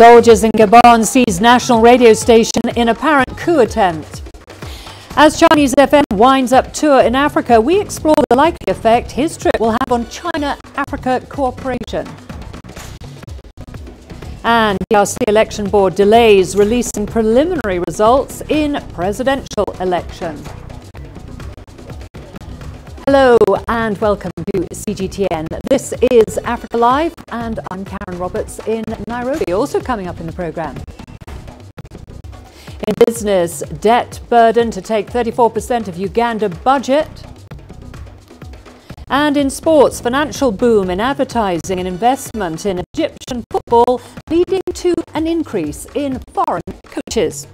Soldiers in Gabon seize national radio station in apparent coup attempt. As Chinese FM winds up tour in Africa, we explore the likely effect his trip will have on China-Africa cooperation. And the DRC Election Board delays releasing preliminary results in presidential election. Hello and welcome to CGTN. This is Africa Live and I'm Karen Roberts in Nairobi. Also coming up in the programme. In business, debt burden to take 34% of Uganda budget. And in sports, financial boom in advertising and investment in Egyptian football leading to an increase in foreign coaches.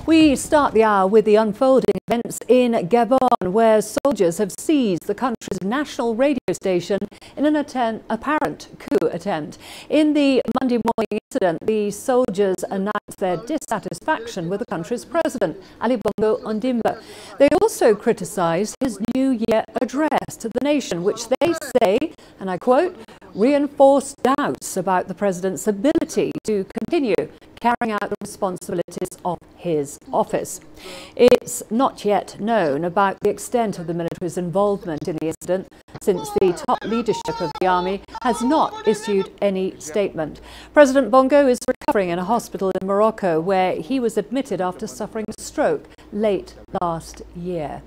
We start the hour with the unfolding events in Gabon, where soldiers have seized the country's national radio station in an apparent coup attempt. In the Monday morning incident, the soldiers announced their dissatisfaction with the country's president, Ali Bongo Ondimba. They also criticised his New Year address to the nation, which they say, and I quote, reinforced doubts about the president's ability to continue carrying out the responsibilities of his office. It's not yet known about the extent of the military's involvement in the incident, since the top leadership of the army has not issued any statement. President Bongo is recovering in a hospital in Morocco, where he was admitted after suffering a stroke late last year.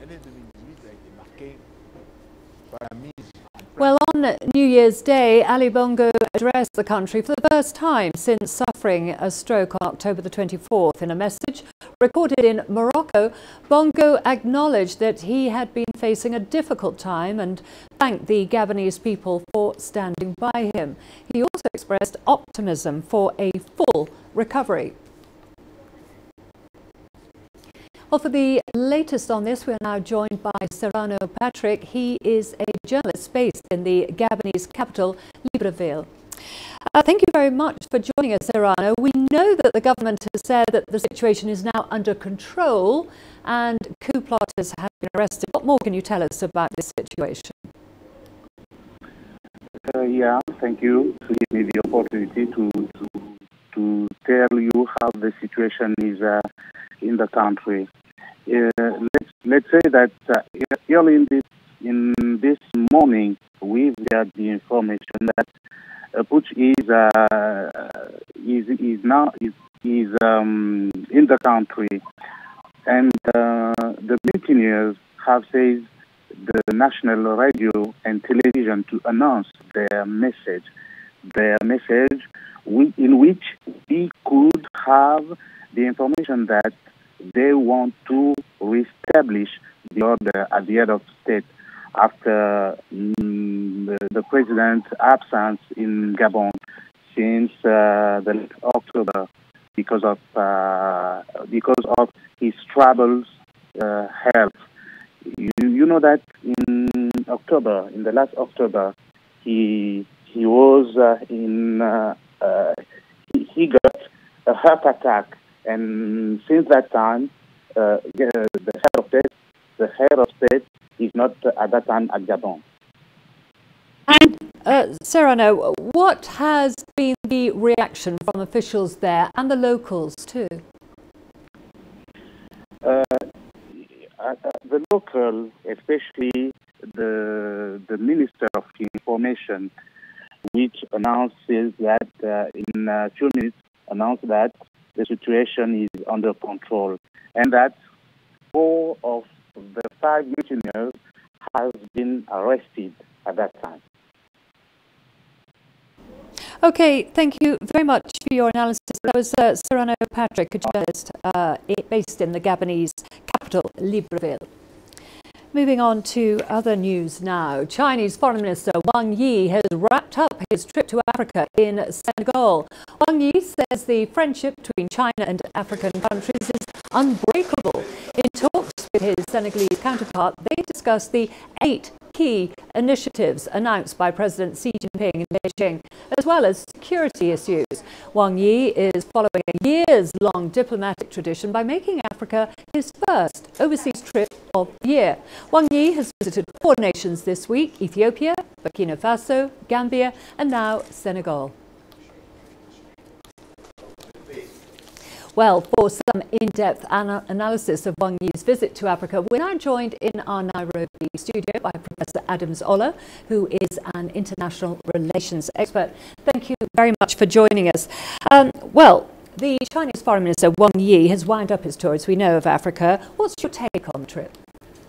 Well, on New Year's Day, Ali Bongo addressed the country for the first time since suffering a stroke on October the 24th. In a message recorded in Morocco, Bongo acknowledged that he had been facing a difficult time and thanked the Gabonese people for standing by him. He also expressed optimism for a full recovery. Well, for the latest on this, we are now joined by Serrano Patrick. He is a journalist based in the Gabonese capital, Libreville. Thank you very much for joining us, Serrano. We know that the government has said that the situation is now under control and coup plotters have been arrested. What more can you tell us about this situation? Yeah, thank you to give me the opportunity to tell you how the situation is in the country. Let's say that early in this morning we've got the information that Putsch is now in the country, and the mutineers have seized the national radio and television to announce their message, in which we could have the information that they want to reestablish the order at the head of state after the president's absence in Gabon since the late October because of his troubles health. You know that in the last October, he got a heart attack. And since that time, the head of state is not at that time at Gabon. And Serrano, what has been the reaction from officials there and the locals too? The local, especially the Minister of Information, which announces that in a few minutes, announced that the situation is under control, and that 4 of the 5 mutineers have been arrested at that time. Okay, thank you very much for your analysis. That was Serrano Patrick, a journalist based in the Gabonese capital, Libreville. Moving on to other news now. Chinese Foreign Minister Wang Yi has wrapped up his trip to Africa in Senegal. Wang Yi says the friendship between China and African countries is unbreakable. In talks with his Senegalese counterpart, they discussed the 8 key initiatives announced by President Xi Jinping in Beijing, as well as security issues. Wang Yi is following a years-long diplomatic tradition by making Africa his first overseas trip of the year. Wang Yi has visited 4 nations this week: Ethiopia, Burkina Faso, Gambia, and now Senegal. Well, for some in-depth analysis of Wang Yi's visit to Africa, we're now joined in our Nairobi studio by Professor Adams Ola, who is an international relations expert. Thank you very much for joining us. Well, the Chinese Foreign Minister Wang Yi has wound up his tour, as we know, of Africa. What's your take on the trip?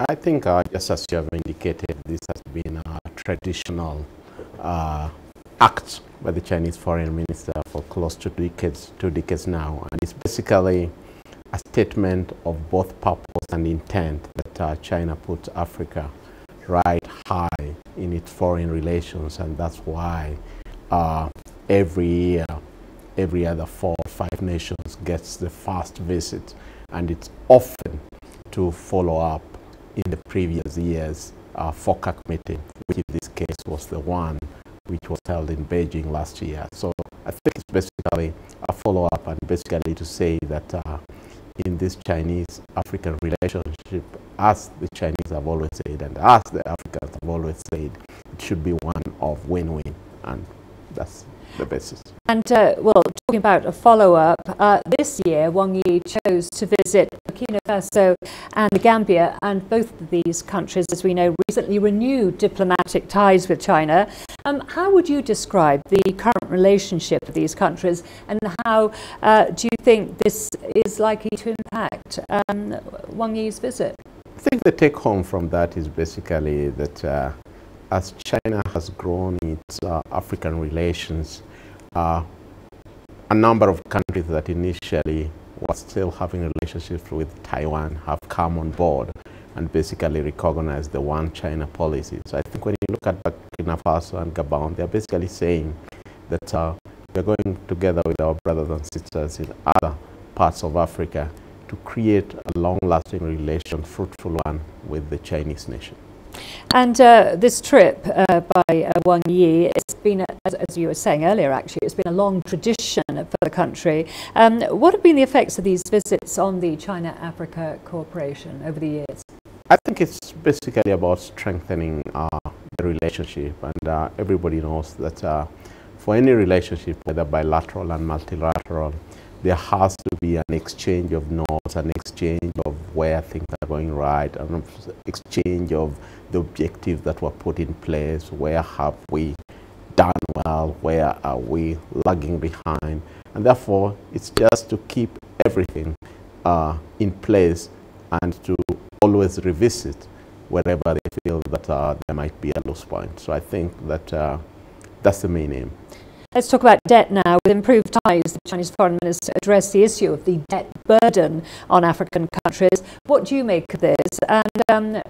I think, just as you have indicated, this has been a traditional act by the Chinese foreign minister for close to two decades now. And it's basically a statement of both purpose and intent that China puts Africa right high in its foreign relations. And that's why every year, every other 4 or 5 nations gets the first visit. And it's often to follow up in the previous year's FOCAC meeting, which in this case was the one which was held in Beijing last year. So I think it's basically a follow-up and basically to say that in this Chinese-African relationship, as the Chinese have always said and as the Africans have always said, it should be one of win-win, and that's the basis. And well, talking about a follow-up, this year Wang Yi chose to visit Burkina Faso and Gambia, and both of these countries, as we know, recently renewed diplomatic ties with China. How would you describe the current relationship of these countries, and how do you think this is likely to impact Wang Yi's visit? I think the take-home from that is basically that as China has grown its African relations, a number of countries that initially were still having relationships with Taiwan have come on board and basically recognized the one China policy. So I think when you look at Burkina Faso and Gabon, they're basically saying that we're going together with our brothers and sisters in other parts of Africa to create a long-lasting relation, fruitful one, with the Chinese nation. And this trip by Wang Yi, it's been, as you were saying earlier, actually, it's been a long tradition for the country. What have been the effects of these visits on the China-Africa cooperation over the years? I think it's basically about strengthening the relationship, and everybody knows that for any relationship, whether bilateral and multilateral, there has to be an exchange of notes, an exchange of where things are going right, an exchange of the objectives that were put in place, where have we done well, where are we lagging behind, and therefore it's just to keep everything in place and to always revisit wherever they feel that there might be a loose point. So I think that that's the main aim. Let's talk about debt now. With improved ties, the Chinese Foreign Minister addressed the issue of the debt burden on African countries. What do you make of this? And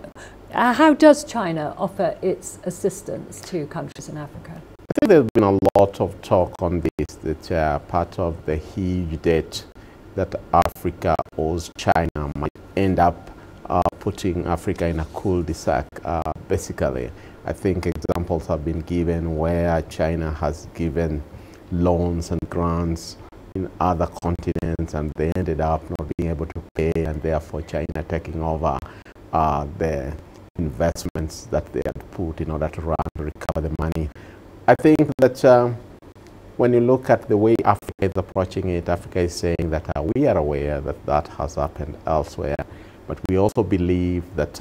how does China offer its assistance to countries in Africa? I think there's been a lot of talk on this, that part of the huge debt that Africa owes China might end up putting Africa in a cul-de-sac, basically. I think examples have been given where China has given loans and grants in other continents and they ended up not being able to pay, and therefore China taking over the investments that they had put in order to recover the money. I think that when you look at the way Africa is approaching it, Africa is saying that we are aware that that has happened elsewhere, but we also believe that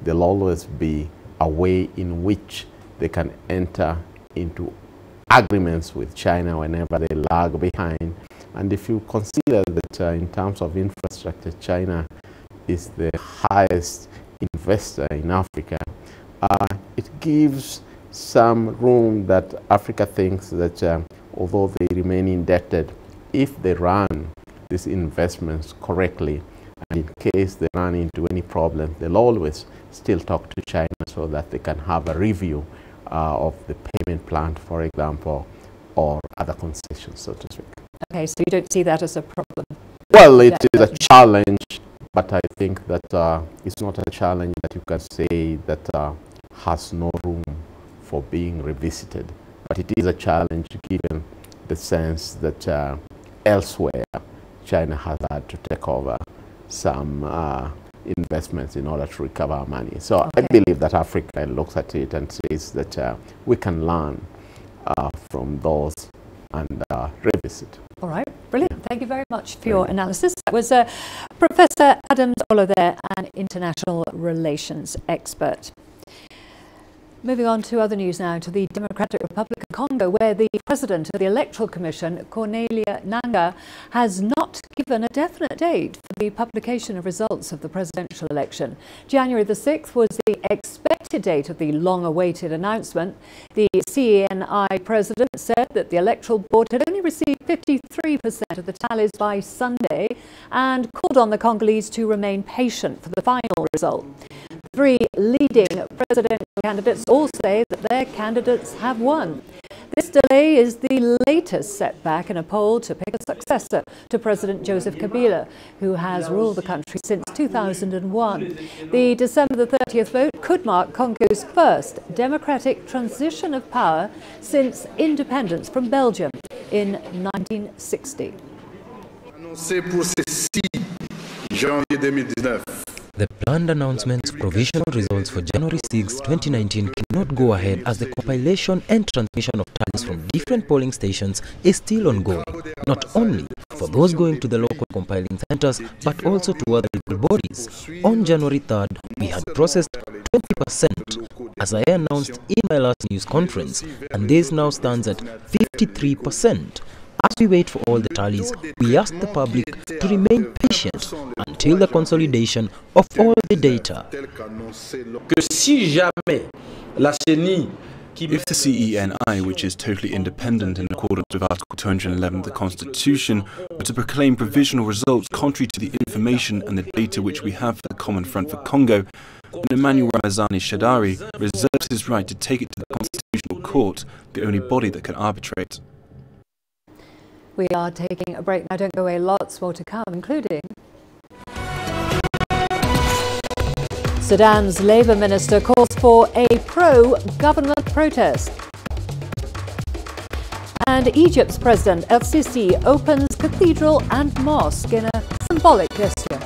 there'll always be a way in which they can enter into agreements with China whenever they lag behind. And if you consider that in terms of infrastructure, China is the highest investor in Africa, it gives some room that Africa thinks that although they remain indebted, if they run these investments correctly, and in case they run into any problem, they'll always still talk to China so that they can have a review of the payment plan, for example, or other concessions, so to speak. Okay, so you don't see that as a problem? Well, it is a challenge, but I think that it's not a challenge that you can say that has no room for being revisited. But it is a challenge given the sense that elsewhere China has had to take over some investments in order to recover money. So okay. I believe that Africa looks at it and says that we can learn from those and revisit. All right, brilliant. Thank you very much for your analysis. That was Professor Adams Olo there, an international relations expert. Moving on to other news now, to the Democratic Republic of Congo, where the president of the Electoral Commission, Cornelia Nangaa, has not given a definite date for the publication of results of the presidential election. January the 6th was the expected date of the long-awaited announcement. The CENI president said that the Electoral Board had only received 53% of the tallies by Sunday and called on the Congolese to remain patient for the final result. Three leading presidential candidates all say that their candidates have won. This delay is the latest setback in a poll to pick a successor to President Joseph Kabila, who has ruled the country since 2001. The December the 30th vote could mark Congo's first democratic transition of power since independence from Belgium in 1960. The planned announcement of provisional results for January 6, 2019 cannot go ahead as the compilation and transmission of tallies from different polling stations is still ongoing, not only for those going to the local compiling centers, but also to other legal bodies. On January 3rd, we had processed 20%, as I announced in my last news conference, and this now stands at 53%. As we wait for all the tallies, we ask the public to remain patient until the consolidation of all the data. If the CENI, which is totally independent in accordance with Article 211 of the Constitution, were to proclaim provisional results contrary to the information and the data which we have for the Common Front for Congo, then Emmanuel Ramazani Shadari reserves his right to take it to the Constitutional Court, the only body that can arbitrate. We are taking a break now. Don't go away. Lots more to come, including Sudan's Labour Minister calls for a pro-government protest. And Egypt's President El-Sisi opens cathedral and mosque in a symbolic gesture.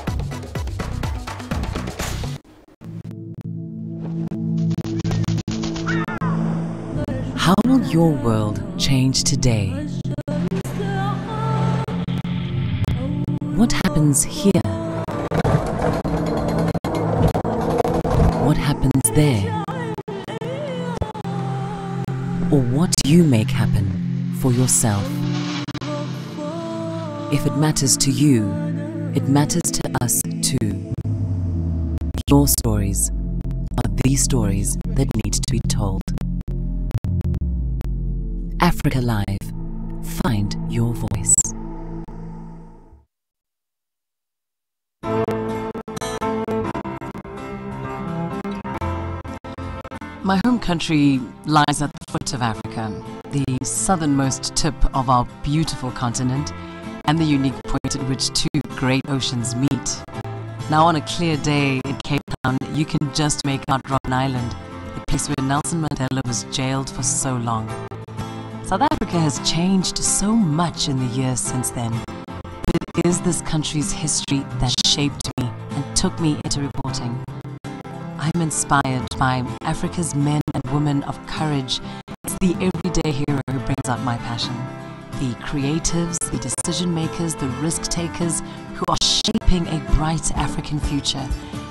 How will your world change today? What happens here? What happens there? Or what do you make happen for yourself? If it matters to you, it matters to us too. Your stories are the stories that need to be told. Africa Live. Find your voice. My home country lies at the foot of Africa, the southernmost tip of our beautiful continent, and the unique point at which two great oceans meet. Now on a clear day in Cape Town, you can just make out Robben Island, the place where Nelson Mandela was jailed for so long. South Africa has changed so much in the years since then, but it is this country's history that shaped me and took me into reporting. I'm inspired by Africa's men and women of courage. It's the everyday hero who brings out my passion. The creatives, the decision makers, the risk takers who are shaping a bright African future.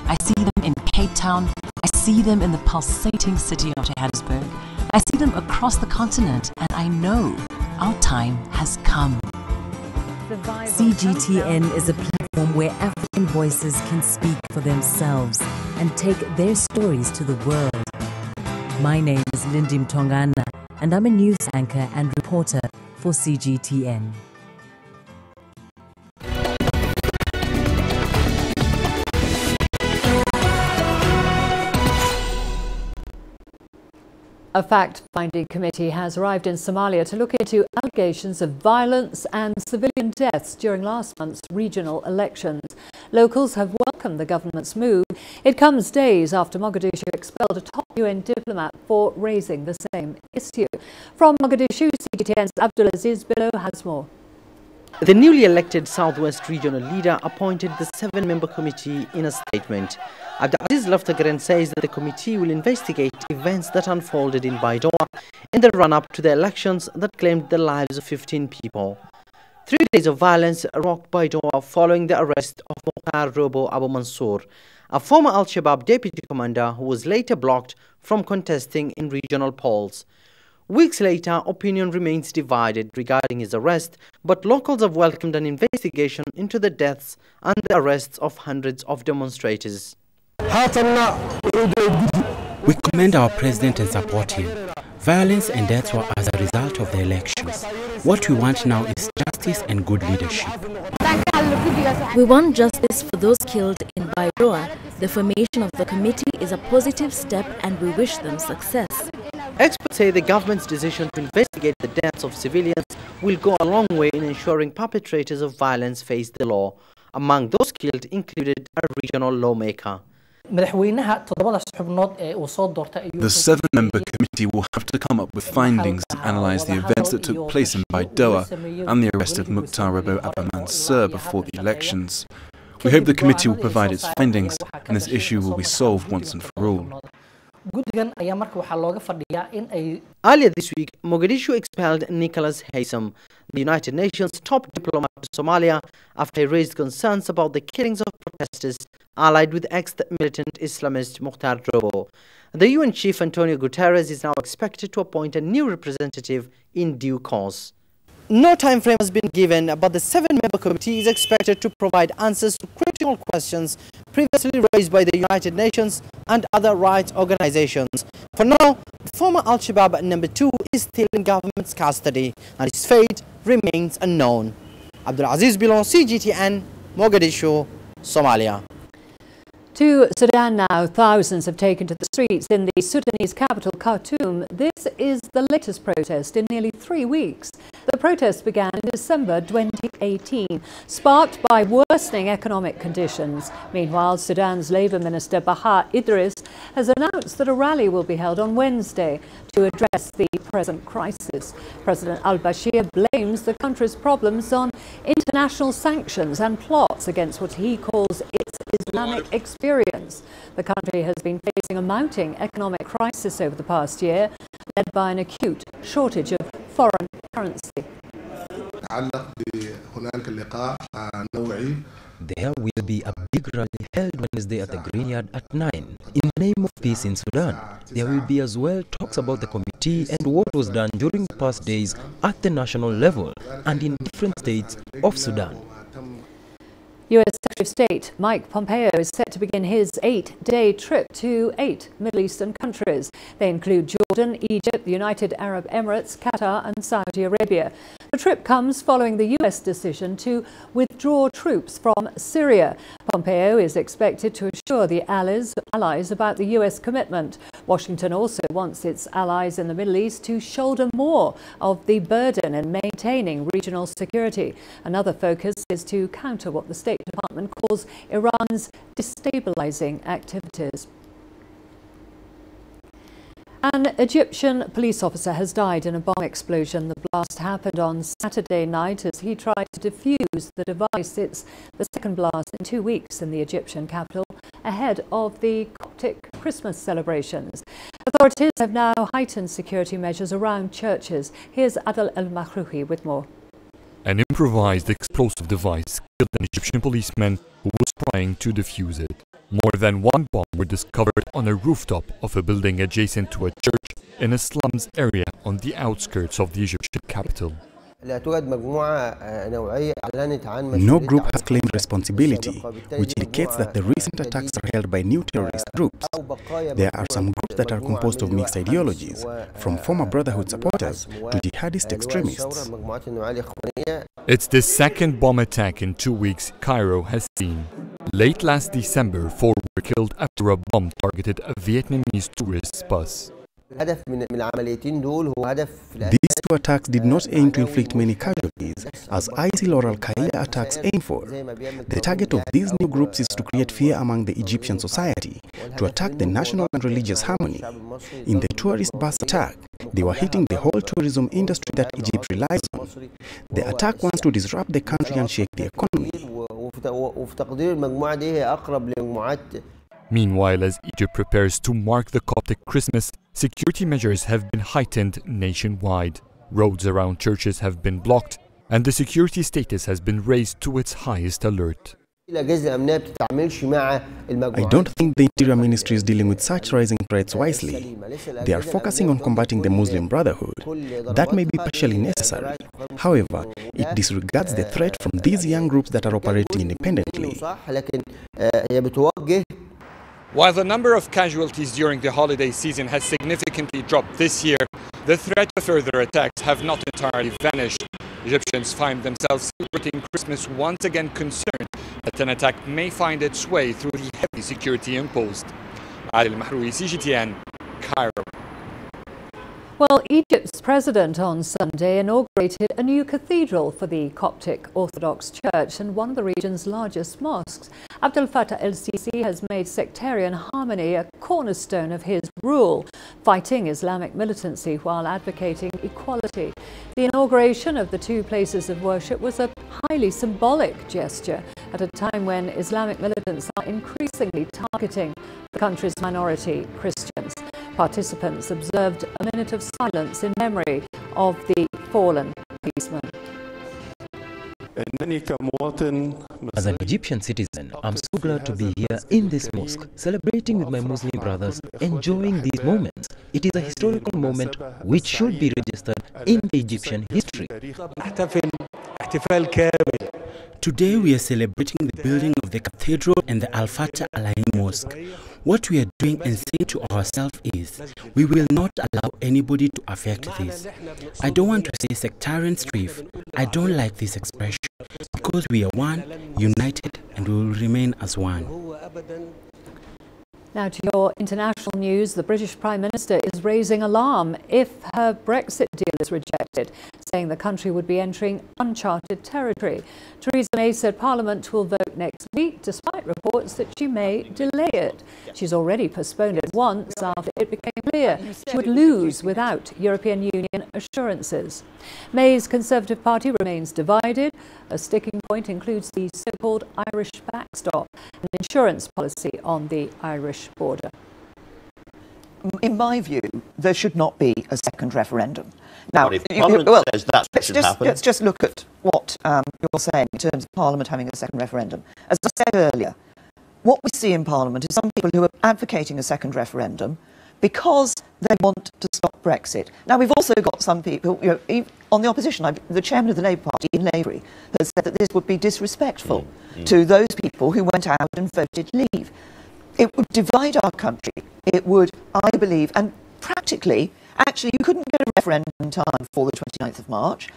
I see them in Cape Town. I see them in the pulsating city of Johannesburg. I see them across the continent, and I know our time has come. CGTN is a platform where African voices can speak for themselves and take their stories to the world. My name is Lindy Mtongana, and I'm a news anchor and reporter for CGTN. A fact-finding committee has arrived in Somalia to look into allegations of violence and civilian deaths during last month's regional elections. Locals have welcomed the government's move. It comes days after Mogadishu expelled a top UN diplomat for raising the same issue. From Mogadishu, CGTN's Abdulaziz Bello has more. The newly elected Southwest Regional leader appointed the 7-member committee in a statement. Abdulaziz Laftagren says that the committee will investigate events that unfolded in Baidoa in the run-up to the elections that claimed the lives of 15 people. 3 days of violence rocked by Doha following the arrest of Mukhtar Robo Abu Mansour, a former Al-Shabaab deputy commander who was later blocked from contesting in regional polls. Weeks later, opinion remains divided regarding his arrest, but locals have welcomed an investigation into the deaths and the arrests of hundreds of demonstrators. We commend our president and support him. Violence and deaths were as a result of the elections. What we want now is justice and good leadership. We want justice for those killed in Baidoa. The formation of the committee is a positive step and we wish them success. Experts say the government's decision to investigate the deaths of civilians will go a long way in ensuring perpetrators of violence face the law. Among those killed included a regional lawmaker. The 7-member committee will have to come up with findings to analyse the events that took place in Baidoa and the arrest of Mukhtar Robo Abu Mansour before the elections. We hope the committee will provide its findings and this issue will be solved once and for all. Earlier this week, Mogadishu expelled Nicholas Haysom, the United Nations top diplomat to Somalia, after he raised concerns about the killings of protesters allied with ex-militant Islamist Mukhtar Robo. The UN chief Antonio Guterres is now expected to appoint a new representative in due course. No time frame has been given, but the 7-member committee is expected to provide answers to critical questions previously raised by the United Nations and other rights organizations. For now, former Al-Shabaab number 2 is still in government's custody and his fate remains unknown. Abdul Aziz Bilon, CGTN, Mogadishu, Somalia. To Sudan now, thousands have taken to the streets in the Sudanese capital, Khartoum. This is the latest protest in nearly 3 weeks. The protest began in December 2018, sparked by worsening economic conditions. Meanwhile, Sudan's Labour Minister Baha Idris has announced that a rally will be held on Wednesday to address the present crisis. President al-Bashir blames the country's problems on international sanctions and plots against what he calls its Islamic experience. The country has been facing a mounting economic crisis over the past year, led by an acute shortage of foreign currency. There will be a big rally held Wednesday at the Greenyard at 9 in the name of peace in Sudan. There will be as well talks about the committee and what was done during the past days at the national level and in different states of Sudan. U.S. Secretary of State Mike Pompeo is set to begin his 8-day trip to 8 Middle Eastern countries. They include Jordan, Egypt, the United Arab Emirates, Qatar and Saudi Arabia. The trip comes following the U.S. decision to withdraw troops from Syria. Pompeo is expected to assure the allies about the U.S. commitment. Washington also wants its allies in the Middle East to shoulder more of the burden in maintaining regional security. Another focus is to counter what the State Department calls Iran's destabilizing activities. An Egyptian police officer has died in a bomb explosion. The blast happened on Saturday night as he tried to defuse the device. It's the second blast in 2 weeks in the Egyptian capital, ahead of the Coptic Christmas celebrations. Authorities have now heightened security measures around churches. Here's Adel El-Mahrouhi with more. An improvised explosive device killed an Egyptian policeman who was trying to defuse it. More than one bomb were discovered on a rooftop of a building adjacent to a church in a slums area on the outskirts of the Egyptian capital. No group has claimed responsibility, which indicates that the recent attacks are held by new terrorist groups. There are some groups that are composed of mixed ideologies, from former Brotherhood supporters to jihadist extremists. It's the second bomb attack in 2 weeks Cairo has seen. Late last December, 4 were killed after a bomb targeted a Vietnamese tourist bus. These two attacks did not aim to inflict many casualties, as ISIL or Al-Qaeda attacks aim for. The target of these new groups is to create fear among the Egyptian society, to attack the national and religious harmony. In the tourist bus attack, they were hitting the whole tourism industry that Egypt relies on. The attack wants to disrupt the country and shake the economy. Meanwhile, as Egypt prepares to mark the Coptic Christmas, security measures have been heightened nationwide. Roads around churches have been blocked, and the security status has been raised to its highest alert. I don't think the Interior Ministry is dealing with such rising threats wisely. They are focusing on combating the Muslim Brotherhood. That may be partially necessary. However, it disregards the threat from these young groups that are operating independently. While the number of casualties during the holiday season has significantly dropped this year, the threat of further attacks have not entirely vanished. Egyptians find themselves celebrating Christmas once again concerned that an attack may find its way through the heavy security imposed. Ali Al-Mahroui, CGTN, Cairo. Well, Egypt's president on Sunday inaugurated a new cathedral for the Coptic Orthodox Church and one of the region's largest mosques. Abdel Fattah el-Sisi has made sectarian harmony a cornerstone of his rule, fighting Islamic militancy while advocating equality. The inauguration of the two places of worship was a highly symbolic gesture at a time when Islamic militants are increasingly targeting the country's minority Christians. Participants observed a minute of silence in memory of the fallen policeman. As an Egyptian citizen, I'm so glad to be here in this mosque, celebrating with my Muslim brothers, enjoying these moments. It is a historical moment which should be registered in the Egyptian history. Today we are celebrating the building of the cathedral and the Al Fattah Al-Ain Mosque. What we are doing and saying to ourselves is, we will not allow anybody to affect this. I don't want to say sectarian strife. I don't like this expression, because we are one, united, and we will remain as one. Now to your international news, the British Prime Minister is raising alarm if her Brexit deal is rejected, saying the country would be entering uncharted territory. Theresa May said Parliament will vote next week, despite reports that she may delay it. She's already postponed it once after it became clear she would lose without European Union assurances. May's Conservative Party remains divided. A sticking point includes the so-called Irish backstop, an insurance policy on the Irish border. In my view, there should not be a second referendum. Now, if Parliament says that's what should happen. Let's just look at what you're saying in terms of Parliament having a second referendum. As I said earlier, what we see in Parliament is some people who are advocating a second referendum because they want to stop Brexit. Now, we've also got some people, on the opposition, the chairman of the Labour Party, Ian Lavery, has said that this would be disrespectful to those people who went out and voted leave. It would divide our country. It would, I believe, and practically, actually, you couldn't get a referendum in time for the 29th of March.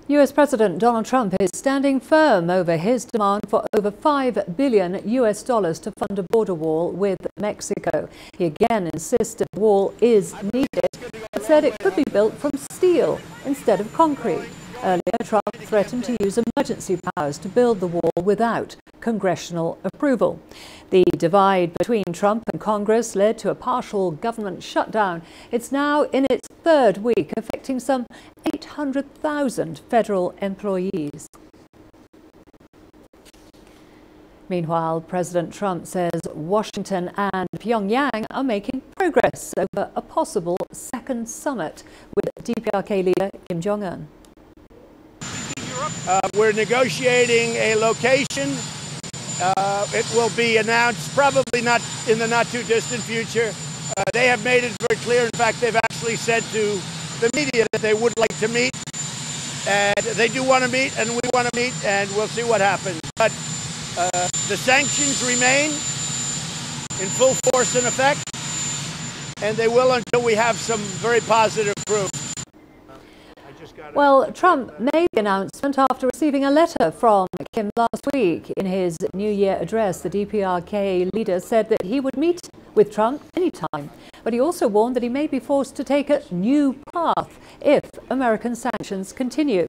US President Donald Trump is standing firm over his demand for over $5 billion to fund a border wall with Mexico. He again insisted the wall is needed, but said it could be built from steel instead of concrete. Earlier, Trump threatened to use emergency powers to build the wall without congressional approval. The divide between Trump and Congress led to a partial government shutdown. It's now in its third week, affecting some 800,000 federal employees. Meanwhile, President Trump says Washington and Pyongyang are making progress over a possible second summit with DPRK leader Kim Jong-un. We're negotiating a location. It will be announced probably not in the not too distant future. They have made it very clear. In fact, they've actually said to the media that they would like to meet. And they do want to meet, and we want to meet, and we'll see what happens. But the sanctions remain in full force and effect, and they will until we have some very positive proof. Well, Trump made the announcement after receiving a letter from Kim last week. In his New Year address, the DPRK leader said that he would meet with Trump anytime, but he also warned that he may be forced to take a new path if American sanctions continue.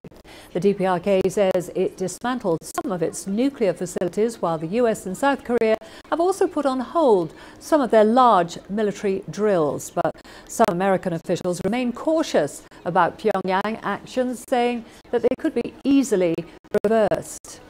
The DPRK says it dismantled some of its nuclear facilities, while the US and South Korea have also put on hold some of their large military drills. But some American officials remain cautious about Pyongyang actions, saying that they could be easily reversed.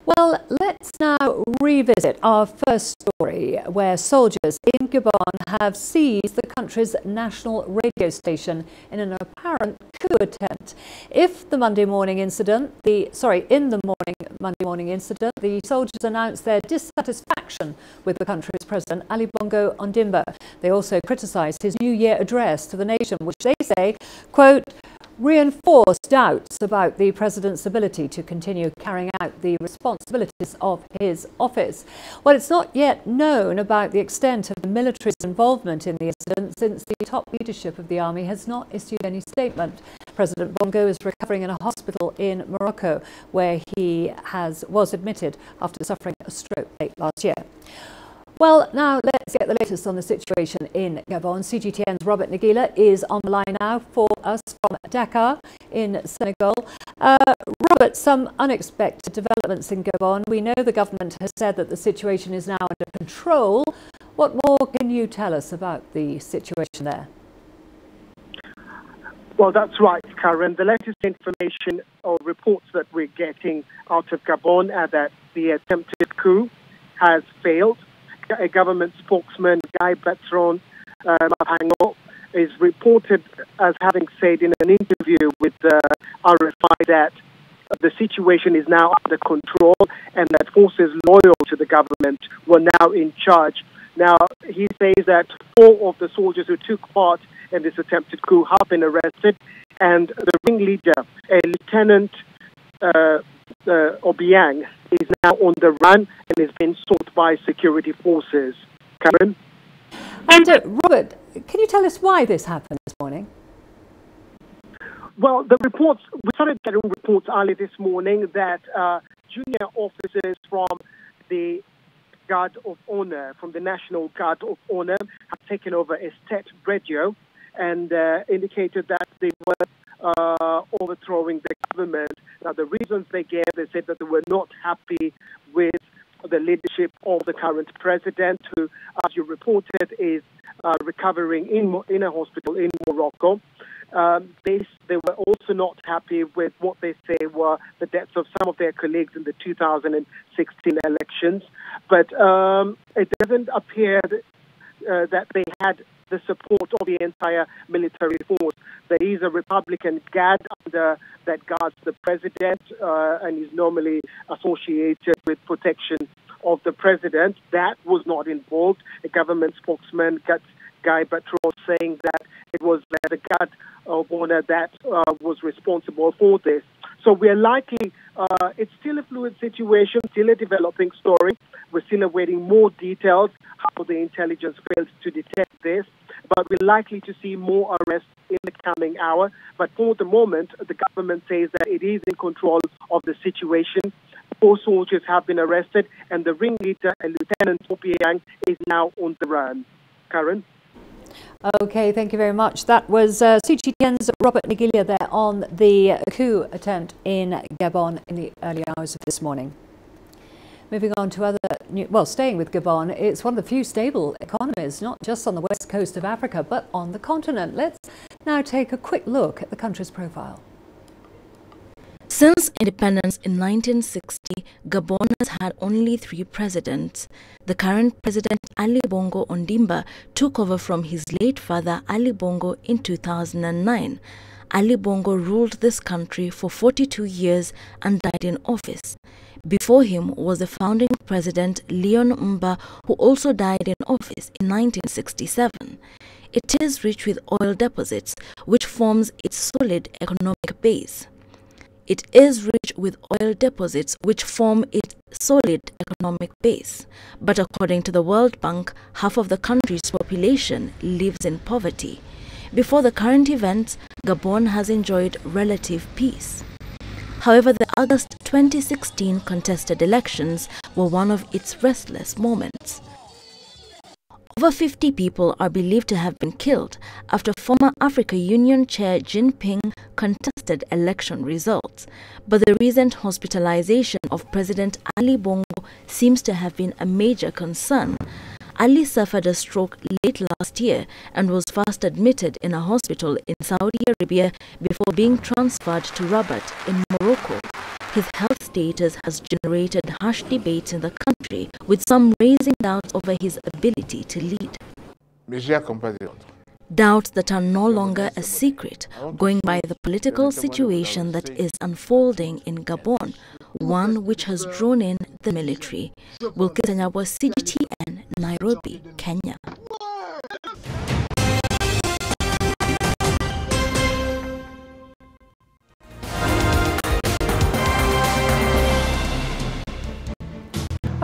Well, let's now revisit our first story, where soldiers in Gabon have seized the country's national radio station in an apparent coup attempt. In the Monday morning incident, the soldiers announced their dissatisfaction with the country's president, Ali Bongo Ondimba. They also criticised his New Year address to the nation, which they say, quote, reinforced doubts about the president's ability to continue carrying out the responsibilities of his office. Well, it's not yet known about the extent of the military's involvement in the incident, since the top leadership of the army has not issued any statement. President Bongo is recovering in a hospital in Morocco, where he was admitted after suffering a stroke late last year. Well, now let's get the latest on the situation in Gabon. CGTN's Robert Nagila is on the line now for us from Dakar in Senegal. Robert, some unexpected developments in Gabon. We know the government has said that the situation is now under control. What more can you tell us about the situation there? Well, that's right, Karen. The latest information or reports that we're getting out of Gabon are that the attempted coup has failed. A government spokesman, Guy Bertrand Mapango, is reported as having said in an interview with RFI that the situation is now under control and that forces loyal to the government were now in charge. Now, he says that 4 of the soldiers who took part in this attempted coup have been arrested, and the ringleader, a Lieutenant Obiang, is now on the run and is being sought by security forces. Karen? And Robert, can you tell us why this happened this morning? Well, we started getting reports early this morning that junior officers from the Guard of Honor, from the National Guard of Honor, have taken over a state radio and indicated that they were overthrowing the government. Now, the reasons they gave, they said that they were not happy with the leadership of the current president, who, as you reported, is recovering in a hospital in Morocco. They were also not happy with what they say were the deaths of some of their colleagues in the 2016 elections. But it doesn't appear that they had the support of the entire military force. There is a Republican guard that guards the president and is normally associated with protection of the president. That was not involved. A government spokesman, Guy Bertrand, saying that it was the Guard of Honor that was responsible for this. So we're likely, it's still a fluid situation, still a developing story. We're still awaiting more details, how the intelligence failed to detect this. But we're likely to see more arrests in the coming hour. But for the moment, the government says that it is in control of the situation. 4 soldiers have been arrested, and the ringleader, Lieutenant Obiang, is now on the run. Karen? Okay, thank you very much. That was CGTN's Robert Nagila there on the coup attempt in Gabon in the early hours of this morning. Moving on to staying with Gabon, it's one of the few stable economies, not just on the west coast of Africa, but on the continent. Let's now take a quick look at the country's profile. Since independence in 1960, Gabon has had only 3 presidents. The current president, Ali Bongo Ondimba, took over from his late father, Ali Bongo, in 2009. Ali Bongo ruled this country for 42 years and died in office. Before him was the founding president, Leon Mba, who also died in office in 1967. It is rich with oil deposits, which forms its solid economic base. It is rich with oil deposits which form its solid economic base. But according to the World Bank, half of the country's population lives in poverty. Before the current events, Gabon has enjoyed relative peace. However, the August 2016 contested elections were one of its restless moments. Over 50 people are believed to have been killed after former Africa Union Chair Jinping contested election results. But the recent hospitalization of President Ali Bongo seems to have been a major concern. Ali suffered a stroke late last year and was first admitted in a hospital in Saudi Arabia before being transferred to Rabat in Morocco. his health status has generated harsh debates in the country, with some raising doubts over his ability to lead. Doubts that are no longer a secret, going by the political situation that is unfolding in Gabon, one which has drawn in the military. Wilkisanyabwa, CGTN, Nairobi, Kenya.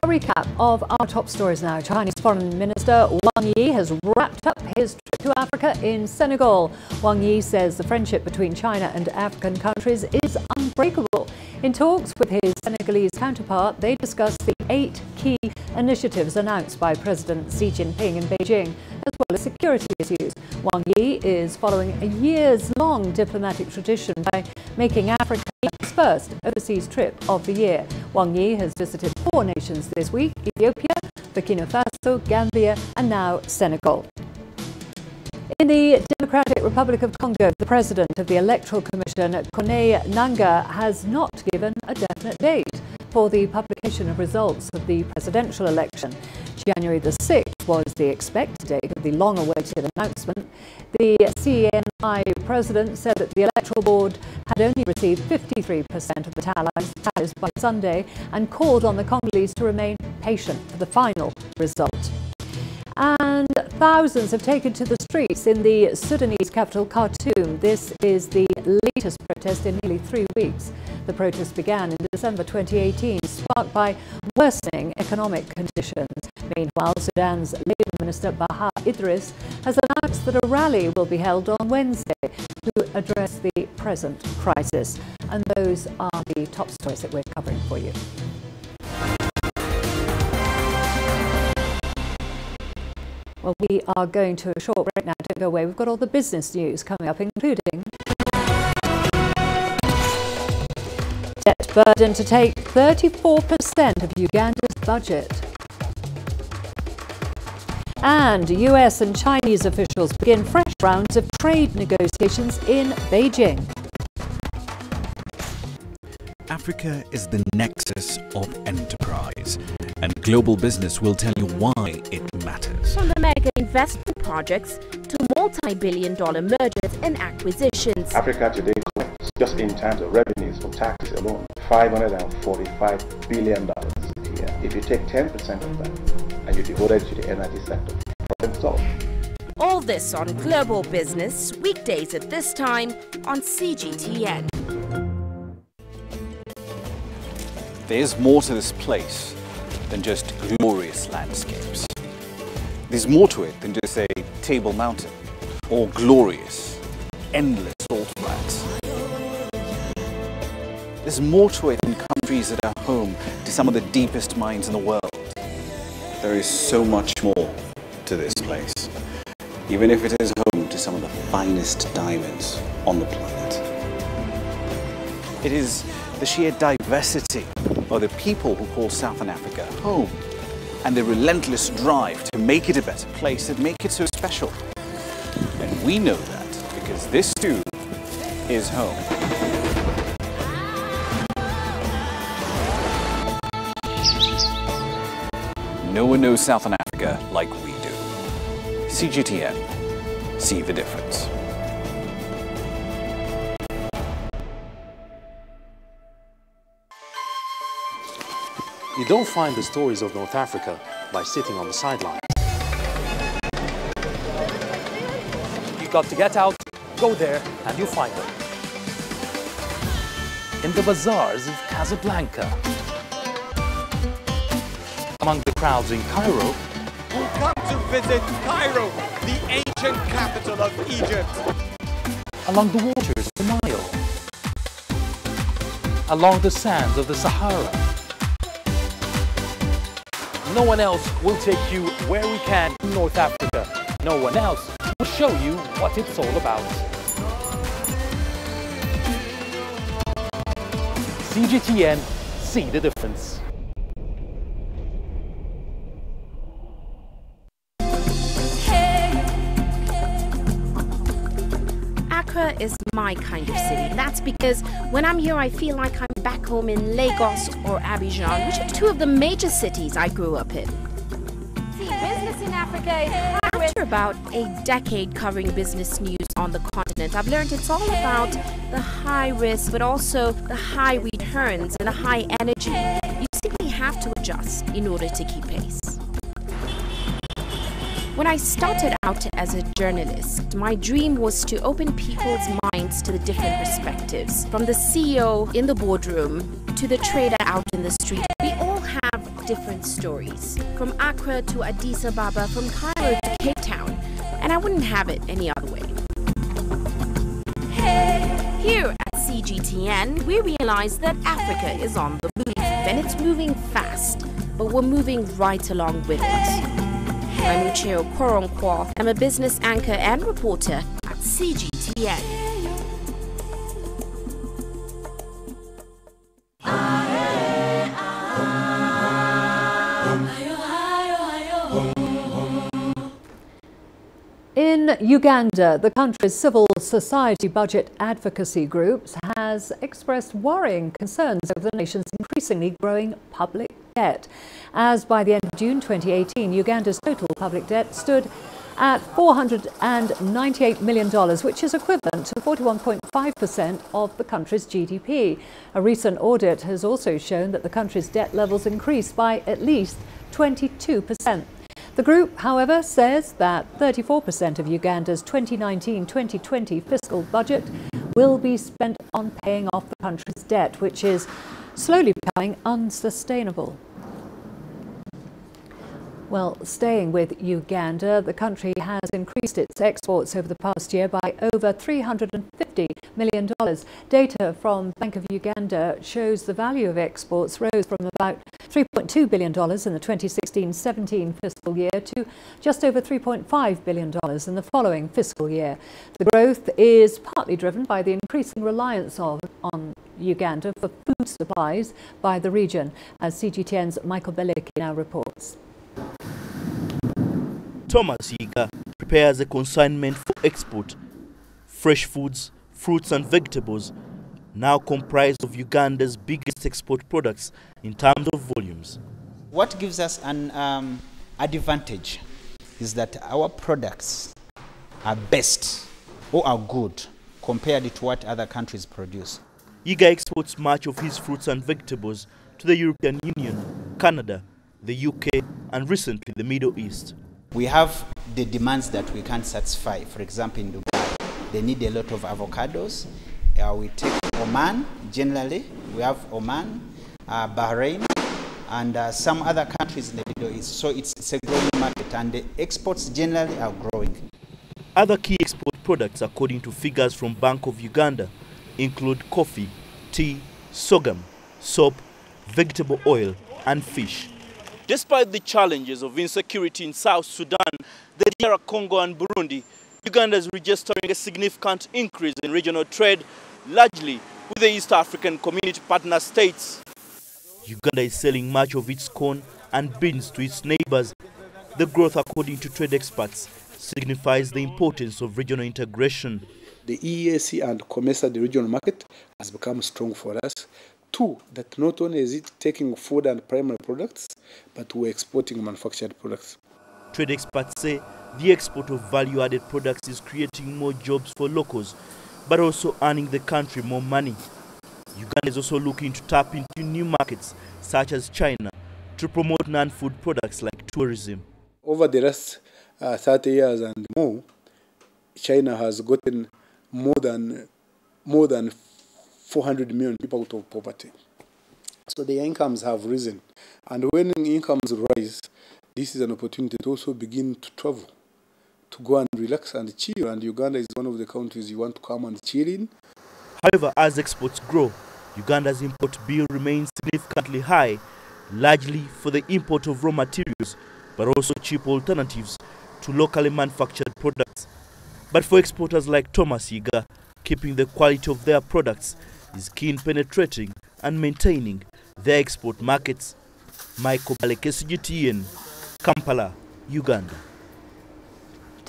A recap of our top stories now. Chinese Foreign Minister Wang Yi has wrapped up his trip to Africa in Senegal. Wang Yi says the friendship between China and African countries is unbreakable. In talks with his Senegalese counterpart, they discussed the 8 key initiatives announced by President Xi Jinping in Beijing, as well as security issues. Wang Yi is following a years-long diplomatic tradition by making Africa his first overseas trip of the year. Wang Yi has visited 4 nations this week: Ethiopia, Burkina Faso, Gambia, and now Senegal. In the Democratic Republic of Congo, the president of the Electoral Commission, Corneille Nangaa, has not given a definite date for the publication of results of the presidential election. January the 6th was the expected date of the long-awaited announcement. The CNI president said that the Electoral Board had only received 53% of the tallies by Sunday and called on the Congolese to remain patient for the final result. And thousands have taken to the streets in the Sudanese capital, Khartoum. This is the latest protest in nearly 3 weeks. The protest began in December 2018, sparked by worsening economic conditions. Meanwhile, Sudan's Labour Minister Baha Idris has announced that a rally will be held on Wednesday to address the present crisis. And those are the top stories that we're covering for you. Well, we are going to a short break now. Don't go away. We've got all the business news coming up, including debt burden to take 34% of Uganda's budget. And US and Chinese officials begin fresh rounds of trade negotiations in Beijing. Africa is the nexus of enterprise, and global business will tell you why it matters. From the mega investment projects to multi-billion-dollar mergers and acquisitions. Africa today collects, just in terms of revenues from taxes alone, $545 billion a year. If you take 10% of that and you devote it to the energy sector, problem solved. All this on Global Business, weekdays at this time on CGTN. There's more to this place than just glorious landscapes. There's more to it than just a Table Mountain or glorious, endless salt flats. There's more to it than countries that are home to some of the deepest mines in the world. There is so much more to this place, even if it is home to some of the finest diamonds on the planet. It is the sheer diversity of the people who call Southern Africa home, and the relentless drive to make it a better place that make it so special. And we know that because this too is home. No one knows Southern Africa like we do. CGTN, see the difference. You don't find the stories of North Africa by sitting on the sidelines. You've got to get out, go there, and you'll find them. In the bazaars of Casablanca. Among the crowds in Cairo. Who come to visit Cairo, the ancient capital of Egypt. Along the waters of the Nile. Along the sands of the Sahara. No one else will take you where we can in North Africa. No one else will show you what it's all about. CGTN, see the difference. Accra is my kind of city. That's because when I'm here, I feel like I'm back home in Lagos or Abidjan, which are two of the major cities I grew up in. Business in Africa is high risk. After about a decade covering business news on the continent, I've learned it's all about the high risk, but also the high returns and the high energy. You simply have to adjust in order to keep pace. When I started out as a journalist, my dream was to open people's minds to the different perspectives. From the CEO in the boardroom to the trader out in the street, we all have different stories. From Accra to Addis Ababa, from Cairo to Cape Town, and I wouldn't have it any other way. Here at CGTN, we realize that Africa is on the move, and it's moving fast, but we're moving right along with it. I'm Ucheo Koronkwo. I'm a business anchor and reporter at CGTN. In Uganda, the country's civil society budget advocacy groups has expressed worrying concerns over the nation's increasingly growing public debt. As by the end of June 2018, Uganda's total public debt stood at $498 million, which is equivalent to 41.5% of the country's GDP. A recent audit has also shown that the country's debt levels increased by at least 22%. The group, however, says that 34% of Uganda's 2019-2020 fiscal budget will be spent on paying off the country's debt, which is slowly becoming unsustainable. Well, staying with Uganda, the country has increased its exports over the past year by over $350 million. Data from Bank of Uganda shows the value of exports rose from about $3.2 billion in the 2016-17 fiscal year to just over $3.5 billion in the following fiscal year. The growth is partly driven by the increasing reliance on Uganda for food supplies by the region, as CGTN's Michael Beleki now reports. Thomas Yiga prepares a consignment for export. Fresh foods, fruits and vegetables now comprise of Uganda's biggest export products in terms of volumes. What gives us an advantage is that our products are best or are good compared to what other countries produce. Yiga exports much of his fruits and vegetables to the European Union, Canada, the UK and recently the Middle East. We have the demands that we can't satisfy. For example, in Dubai, they need a lot of avocados. We take Oman, generally. We have Oman, Bahrain, and some other countries in the Middle East. So it's a growing market, and the exports generally are growing. Other key export products, according to figures from Bank of Uganda, include coffee, tea, sorghum, soap, vegetable oil, and fish. Despite the challenges of insecurity in South Sudan, the DR Congo and Burundi, Uganda is registering a significant increase in regional trade, largely with the East African Community partner states. Uganda is selling much of its corn and beans to its neighbors. The growth, according to trade experts, signifies the importance of regional integration. The EAC and COMESA, the regional market, has become strong for us. Two, that not only is it taking food and primary products, but we're exporting manufactured products. Trade experts say the export of value-added products is creating more jobs for locals, but also earning the country more money. Uganda is also looking to tap into new markets, such as China, to promote non-food products like tourism. Over the last 30 years and more, China has gotten more than 400 million people out of poverty. So their incomes have risen. And when incomes rise, this is an opportunity to also begin to travel, to go and relax and chill. And Uganda is one of the countries you want to come and chill in. However, as exports grow, Uganda's import bill remains significantly high, largely for the import of raw materials, but also cheap alternatives to locally manufactured products. But for exporters like Thomas Yiga, keeping the quality of their products is key in penetrating and maintaining their export markets. Michael Beleki, CGTN, Kampala, Uganda.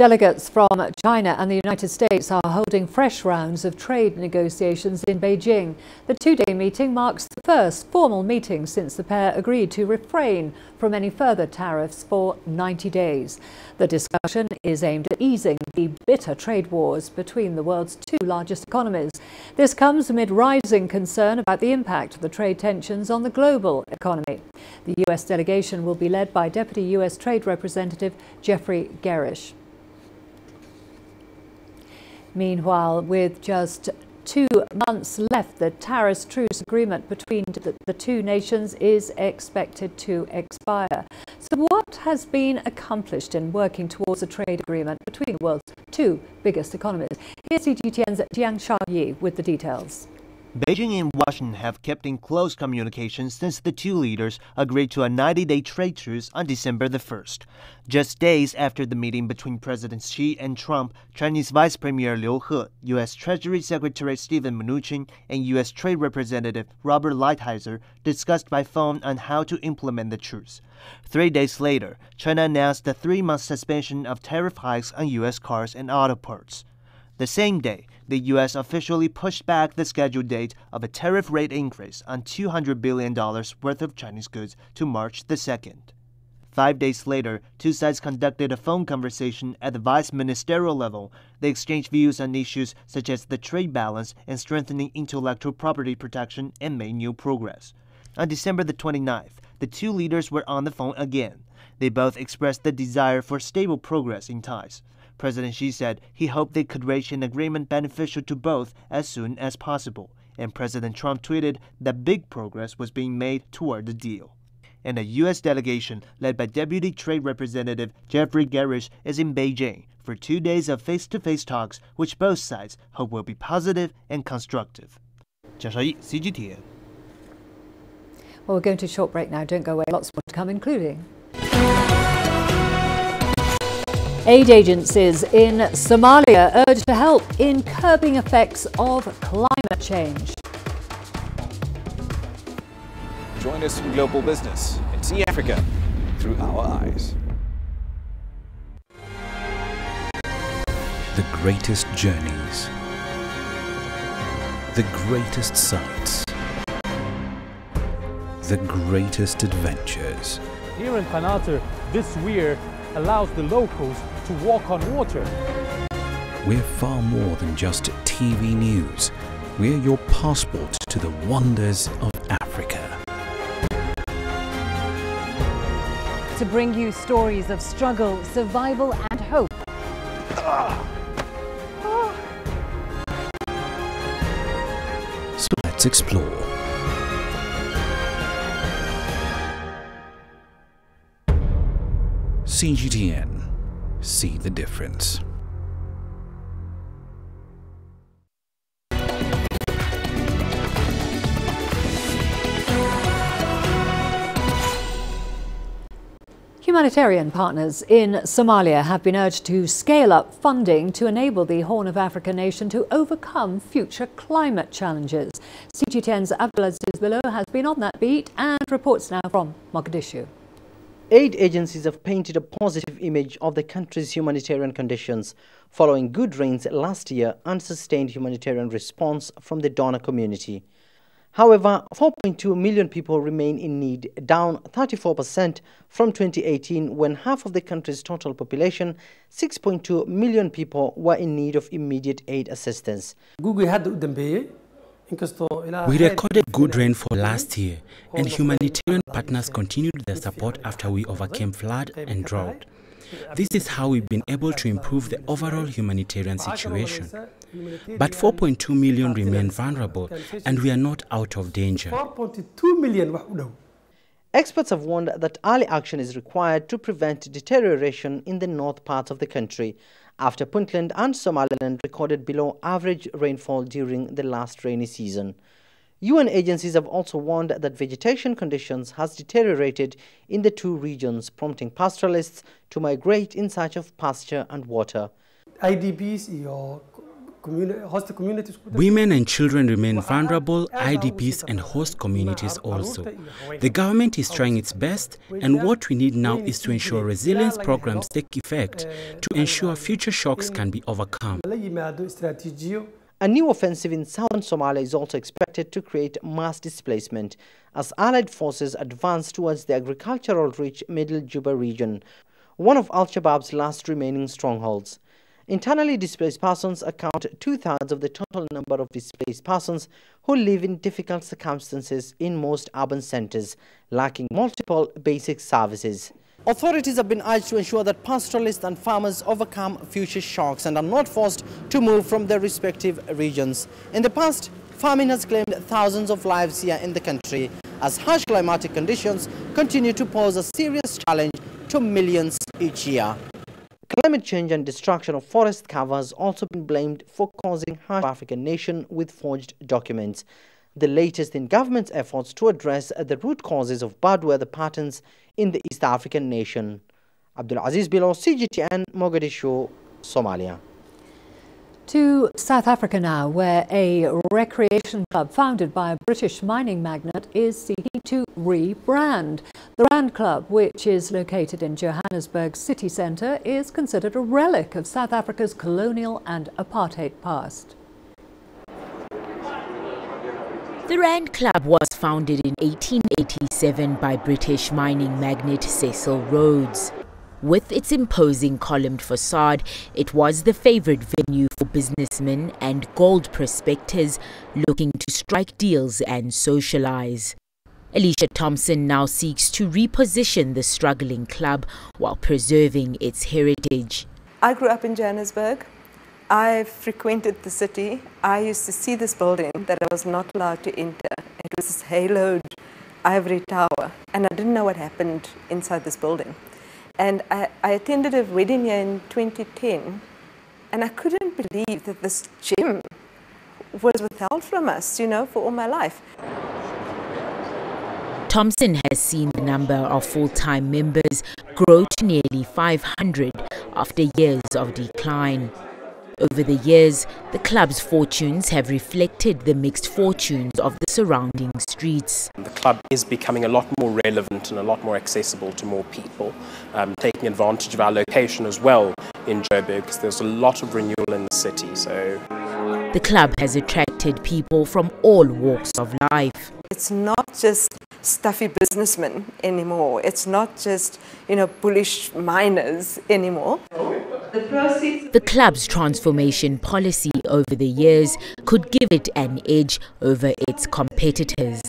Delegates from China and the United States are holding fresh rounds of trade negotiations in Beijing. The two-day meeting marks the first formal meeting since the pair agreed to refrain from any further tariffs for 90 days. The discussion is aimed at easing the bitter trade wars between the world's two largest economies. This comes amid rising concern about the impact of the trade tensions on the global economy. The U.S. delegation will be led by Deputy U.S. Trade Representative Jeffrey Gerish. Meanwhile, with just 2 months left, the tariff truce agreement between the two nations is expected to expire. So what has been accomplished in working towards a trade agreement between the world's two biggest economies? Here's CGTN's Jiang Shaoyi with the details. Beijing and Washington have kept in close communication since the two leaders agreed to a 90-day trade truce on December the 1st. Just days after the meeting between Presidents Xi and Trump, Chinese Vice Premier Liu He, U.S. Treasury Secretary Steven Mnuchin, and U.S. Trade Representative Robert Lighthizer discussed by phone on how to implement the truce. 3 days later, China announced a 3-month suspension of tariff hikes on U.S. cars and auto parts. The same day, the U.S. officially pushed back the scheduled date of a tariff rate increase on $200 billion worth of Chinese goods to March the 2nd. 5 days later, two sides conducted a phone conversation at the vice ministerial level. They exchanged views on issues such as the trade balance and strengthening intellectual property protection and made new progress. On December the 29th, the two leaders were on the phone again. They both expressed the desire for stable progress in ties. President Xi said he hoped they could reach an agreement beneficial to both as soon as possible, and President Trump tweeted that big progress was being made toward the deal. And a U.S. delegation led by Deputy Trade Representative Jeffrey Gerish is in Beijing for 2 days of face-to-face talks, which both sides hope will be positive and constructive. Jiang Shaoyi, CGTN. Well, we're going to a short break now. Don't go away. Lots more to come, including aid agencies in Somalia urged to help in curbing effects of climate change. Join us in Global Business and see Africa through our eyes. The greatest journeys, the greatest sights, the greatest adventures. Here in Panater, this weir allows the locals to walk on water. We're far more than just TV news. We're your passport to the wonders of Africa. To bring you stories of struggle, survival and hope. So let's explore. CGTN. See the difference. Humanitarian partners in Somalia have been urged to scale up funding to enable the Horn of Africa nation to overcome future climate challenges. CGTN's Abdulaziz Bello has been on that beat and reports now from Mogadishu. Aid agencies have painted a positive image of the country's humanitarian conditions following good rains last year and sustained humanitarian response from the donor community. However, 4.2 million people remain in need, down 34% from 2018 when half of the country's total population, 6.2 million people, were in need of immediate aid assistance. We recorded good rainfall last year, and humanitarian partners continued their support after we overcame flood and drought. This is how we've been able to improve the overall humanitarian situation. But 4.2 million remain vulnerable, and we are not out of danger. Experts have warned that early action is required to prevent deterioration in the north parts of the country, after Puntland and Somaliland recorded below average rainfall during the last rainy season. UN agencies have also warned that vegetation conditions has deteriorated in the two regions, prompting pastoralists to migrate in search of pasture and water. IDPs host communities. Women and children remain vulnerable, IDPs and host communities also. The government is trying its best, and what we need now is to ensure resilience programs take effect to ensure future shocks can be overcome. A new offensive in southern Somalia is also expected to create mass displacement as allied forces advance towards the agricultural-rich Middle Juba region, one of Al-Shabaab's last remaining strongholds. Internally displaced persons account 2/3 of the total number of displaced persons who live in difficult circumstances in most urban centers, lacking multiple basic services. Authorities have been urged to ensure that pastoralists and farmers overcome future shocks and are not forced to move from their respective regions. In the past, famine has claimed thousands of lives here in the country, as harsh climatic conditions continue to pose a serious challenge to millions each year. Climate change and destruction of forest cover has also been blamed for causing harm to the African nation with forged documents, the latest in government's efforts to address the root causes of bad weather patterns in the East African nation. Abdul Aziz Bilo, CGTN, Mogadishu, Somalia. To South Africa now, where a recreation club founded by a British mining magnate is seeking to rebrand. The Rand Club, which is located in Johannesburg's city centre, is considered a relic of South Africa's colonial and apartheid past. The Rand Club was founded in 1887 by British mining magnate Cecil Rhodes. With its imposing columned facade, it was the favourite venue for businessmen and gold prospectors looking to strike deals and socialise. Alicia Thompson now seeks to reposition the struggling club while preserving its heritage. I grew up in Johannesburg. I frequented the city. I used to see this building that I was not allowed to enter. It was this haloed ivory tower, and I didn't know what happened inside this building. And I attended a wedding here in 2010, and I couldn't believe that this gem was withheld from us, you know, for all my life. Thompson has seen the number of full-time members grow to nearly 500 after years of decline. Over the years, the club's fortunes have reflected the mixed fortunes of the surrounding streets. The club is becoming a lot more relevant and a lot more accessible to more people, taking advantage of our location as well in Joburg, because there's a lot of renewal in the city. So the club has attracted people from all walks of life. It's not just stuffy businessmen anymore. It's not just, you know, bullish miners anymore. The club's transformation policy over the years could give it an edge over its competitors.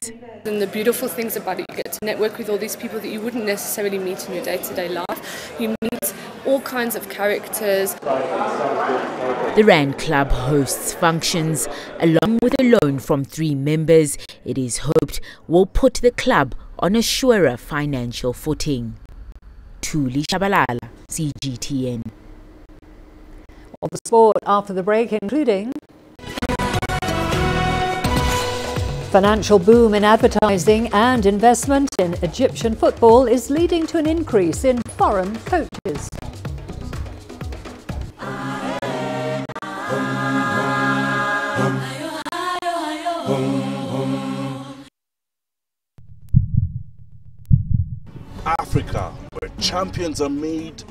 And the beautiful things about it, you get to network with all these people that you wouldn't necessarily meet in your day-to-day life. You meet all kinds of characters. The Rand Club hosts functions along with a loan from 3 members. It is hoped will put the club on a surer financial footing. Thuli Shabalala, CGTN. On the sport after the break, including financial boom in advertising and investment in Egyptian football is leading to an increase in foreign coaches. Africa, where champions are made,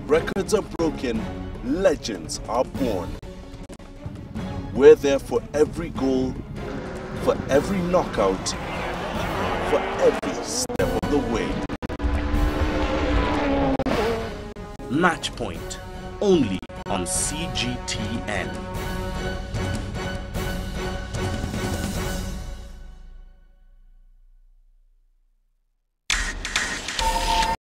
records are broken, legends are born. We're there for every goal, for every knockout, for every step of the way. Match Point, only on CGTN.